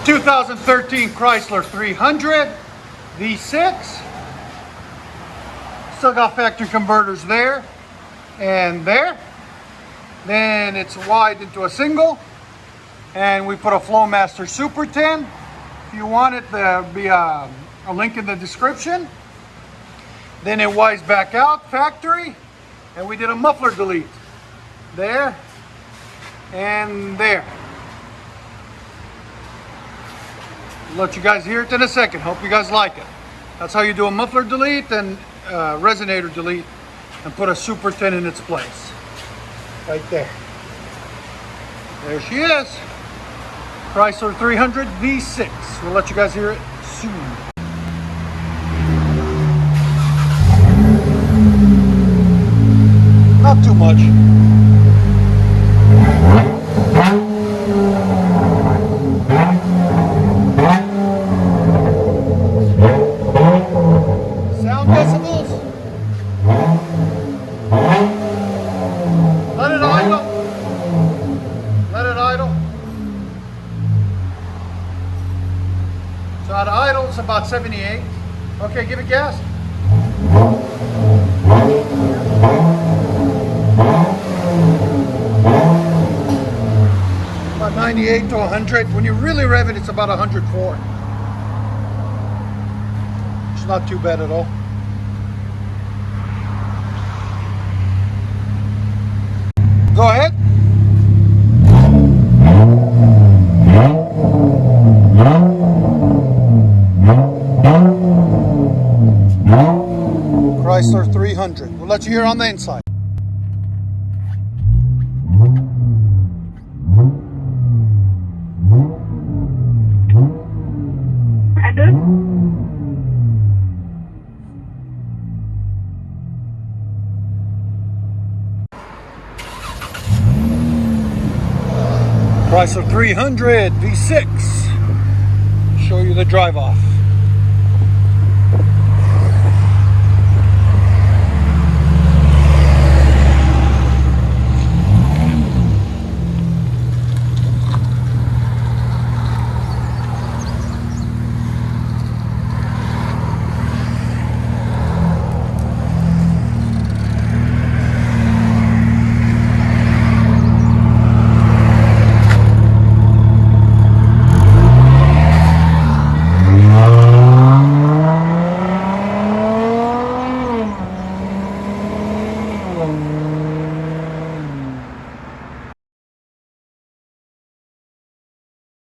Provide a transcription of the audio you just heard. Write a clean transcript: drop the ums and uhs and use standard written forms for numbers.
2013 Chrysler 300 V6. Still got factory converters there and there. Then it's wide into a single, and we put a FLOWMASTER Super 10. If you want it, there'll be a link in the description. Then it wides back out factory, and we did a muffler delete there and there. Let you guys hear it in a second. Hope you guys like it. That's how you do a muffler delete and resonator delete, and put a Super 10 in its place. Right there. There she is. Chrysler 300 V6. We'll let you guys hear it soon. Not too much. Sound decibels. Let it idle. Let it idle. So at idle, it's about 78. Okay, give it gas. About 98 to 100. When you really rev it, it's about 104. It's not too bad at all. Go ahead. Chrysler 300. We'll let you hear on the inside. Chrysler 300 V6. Show you the drive off.